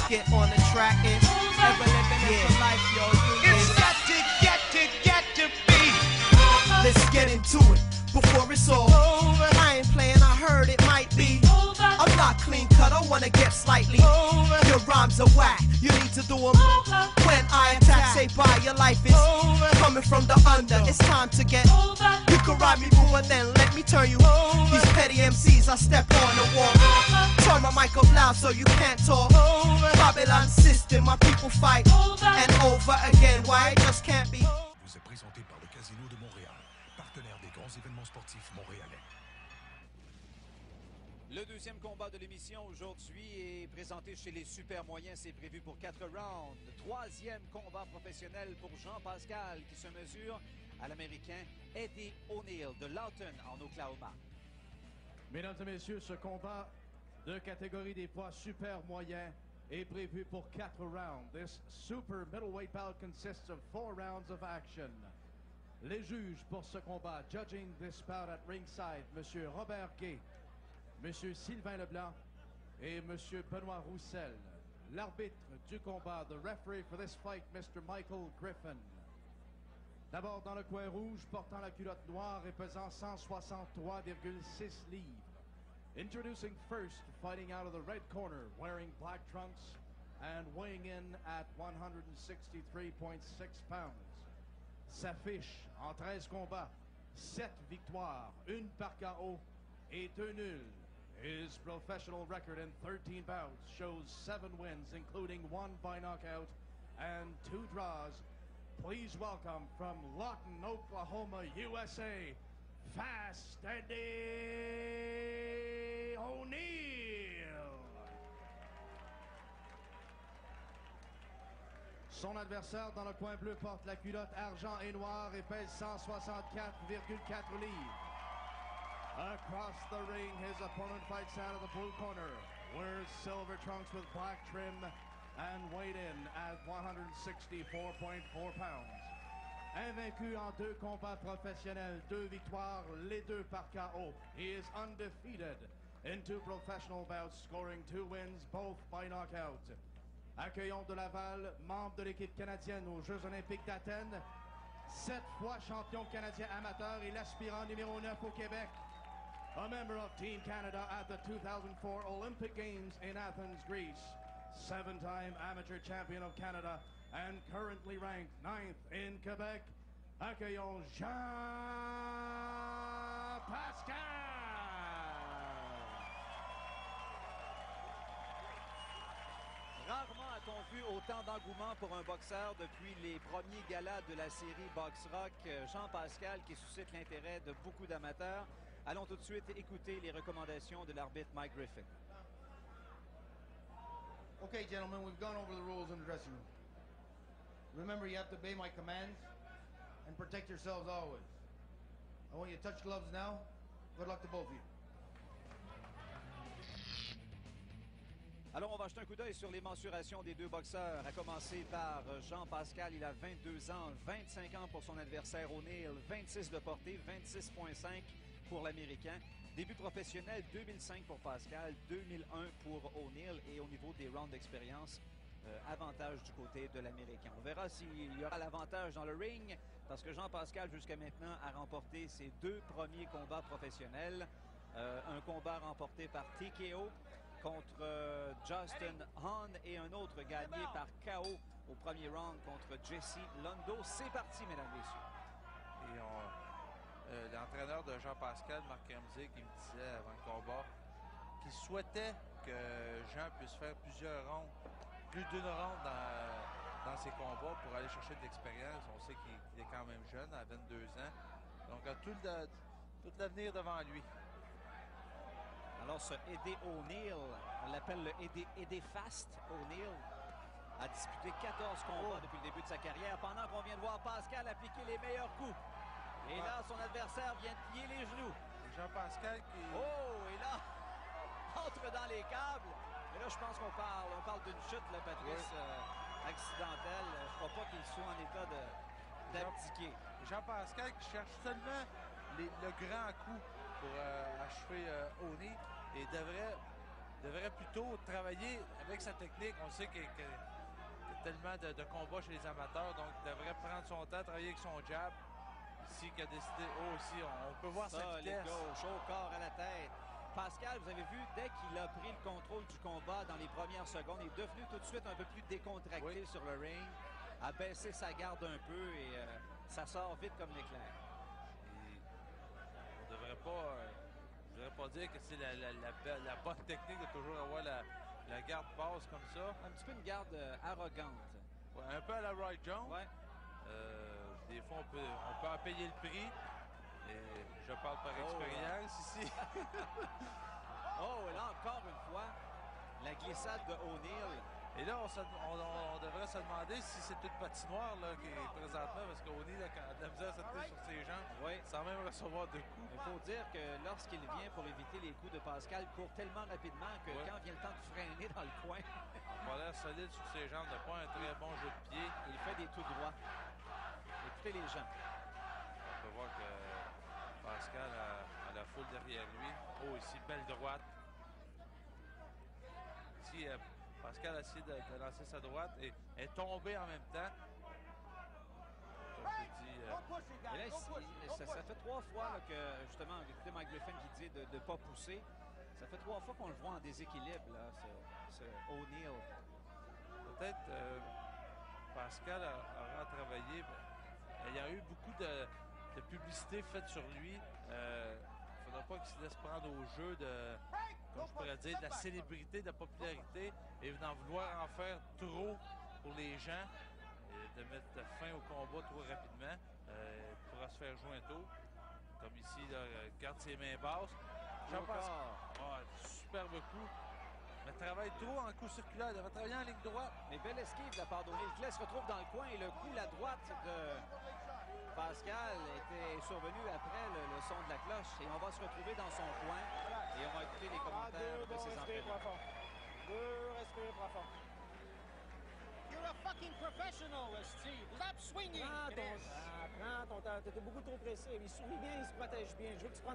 get on the track and ever living it for life, yo. It's got to be. Let's get into it before it's all over. I ain't playing, I heard it might be over. I'm not clean cut, I wanna get slightly over. Your rhymes are whack, you need to do them over. When I attack, say bye, your life is over. Coming from the under, it's time to get over. You can ride me, boo, and then let me turn you over. These petty MCs, I step on the wall. Turn my mic up loud so you can't talk over. Babylon system, my people fight over and over again. Why it just can't be. Vous est présenté par le Casino de Montréal, partenaire des grands événements sportifs montréalais. Le deuxième combat de l'émission aujourd'hui est présenté chez les super moyens. C'est prévu pour 4 rounds. Troisième combat professionnel pour Jean-Pascal qui se mesure à l'Américain Eddie O'Neill de Lawton en Oklahoma. Mesdames et messieurs, ce combat de catégorie des poids super moyens est prévu pour 4 rounds. This super middleweight bout consists of 4 rounds of action. Les juges pour ce combat, judging this bout at ringside, Monsieur Robert Gay, Monsieur Sylvain Leblanc et Monsieur Benoît Roussel. L'arbitre du combat, the referee for this fight, Mr. Michael Griffin. D'abord dans le coin rouge, portant la culotte noire et pesant 163,6 livres. Introducing first, fighting out of the red corner, wearing black trunks and weighing in at 163.6 pounds. S'affiche en 13 combats, 7 victoires, 1 par KO et 2 nuls. His professional record in 13 bouts shows 7 wins, including 1 by knockout and 2 draws. Please welcome from Lawton, Oklahoma, USA, Fast Eddie O'Neill. Son adversaire dans le coin bleu porte la culotte argent et noir et pèse 164,4 livres. Across the ring, his opponent fights out of the blue corner, wears silver trunks with black trim, and weighed in at 164.4 pounds. Invaincu en 2 combats professionnels, 2 victoires, les 2 par KO. He is undefeated in 2 professional bouts, scoring 2 wins, both by knockout. Accueillons de Laval, membre de l'équipe canadienne aux Jeux olympiques d'Athènes, 7 fois champion canadien amateur et l'aspirant numéro 9 au Québec. A member of Team Canada at the 2004 Olympic Games in Athens, Greece. 7-time amateur champion of Canada and currently ranked 9th in Quebec. Accueillons Jean-Pascal! Rarement a-t-on vu autant d'engouement pour un boxeur depuis les premiers galas de la série Box Rock. Jean-Pascal qui suscite l'intérêt de beaucoup d'amateurs. Allons tout de suite écouter les recommandations de l'arbitre Mike Griffin. Okay, gentlemen, we've gone over the rules in the dressing room. Remember, you have to obey my commands and protect yourselves always. I want you to touch gloves now. Good luck to both of you. Alors, on va jeter un coup d'œil sur les mensurations des 2 boxeurs, à commencer par Jean-Pascal. Il a 22 ans, 25 ans pour son adversaire O'Neill, 26 de portée, 26,5 pour l'Américain. Début professionnel, 2005 pour Pascal, 2001 pour O'Neill. Et au niveau des rounds d'expérience, avantage du côté de l'Américain. On verra s'il y aura l'avantage dans le ring, parce que Jean-Pascal, jusqu'à maintenant, a remporté ses 2 premiers combats professionnels. Un combat remporté par TKO contre Justin Hahn et un autre gagné par KO au premier round contre Jesse Londo. C'est parti, mesdames et messieurs. Et l'entraîneur de Jean-Pascal, Marc Ramsey, qui me disait avant le combat qu'il souhaitait que Jean puisse faire plusieurs rondes, plus d'une ronde dans ses combats pour aller chercher de l'expérience. On sait qu'il est quand même jeune, à 22 ans. Donc, a tout l'avenir devant lui. Alors, ce Eddie O'Neill, on l'appelle le Eddie Fast O'Neill, a disputé 14 combats depuis le début de sa carrière, pendant qu'on vient de voir Pascal appliquer les meilleurs coups. Et là, son adversaire vient de plier les genoux. Jean-Pascal qui... Oh, et là, entre dans les câbles. Et là, je pense qu'on parle d'une chute, là, Patrice, accidentelle. Je ne crois pas qu'il soit en état d'abdiquer. Jean-Pascal qui cherche seulement le grand coup pour achever O'Neill et devrait devrait plutôt travailler avec sa technique. On sait qu'il y a tellement de combats chez les amateurs, donc il devrait prendre son temps, travailler avec son jab. Ici, qui a décidé, aussi, on peut voir sa vitesse. Gauche, au corps, à la tête. Pascal, vous avez vu, dès qu'il a pris le contrôle du combat dans les premières secondes, il est devenu tout de suite un peu plus décontracté sur le ring, a baissé sa garde un peu et ça sort vite comme l'éclair. On ne devrait pas dire que c'est la bonne technique de toujours avoir la garde basse comme ça. Un petit peu une garde arrogante. Ouais, un peu à la Roy Jones. Ouais. Des fois, on peut en payer le prix. Et je parle par expérience ici. Oh, et là, encore une fois, la glissade de O'Neill. Et là, on devrait se demander si c'est une patinoire là, qui est présentement, parce qu'O'Neill a de la misère à se tenir sur ses jambes, sans même recevoir de coups. Il faut dire que lorsqu'il vient pour éviter les coups de Pascal, il court tellement rapidement que quand vient le temps de freiner dans le coin... Il a l'air solide sur ses jambes, n'a pas un très bon jeu de pied. Il fait des tout droits. Écoutez les gens. On peut voir que Pascal a la foule derrière lui. Oh, ici, belle droite. Ici, Pascal a essayé de lancer sa droite et est tombé en même temps. Comme je dis, et là, ça fait 3 fois là, que, justement, écoutez Mike Griffin qui dit de ne pas pousser. Ça fait 3 fois qu'on le voit en déséquilibre, là, ce O'Neill. Peut-être Pascal aura travaillé. Il y a eu beaucoup de publicité faite sur lui. Il ne faudra pas qu'il se laisse prendre au jeu de, comme je pourrais dire, de la célébrité, de la popularité et d'en vouloir en faire trop pour les gens et de mettre fin au combat trop rapidement. Il pourra se faire jouer un tour. Comme ici, là, garde ses mains basses. J'en pense. Superbe coup. Mais travaille trop en coup circulaire. Il devrait travailler en ligne droite. Mais belle esquive de la part d'O'Neill. Il se retrouve dans le coin et le coup, la droite de Pascal était survenu après le son de la cloche. Et on va se retrouver dans son coin. Et on va écouter les commentaires de ses entraîneurs. Respirez profond. You're a fucking professional, Steve. Stop swinging. Prends ton temps. T'étais beaucoup trop pressé. Il sourit bien, il se protège bien. Je veux que tu prennes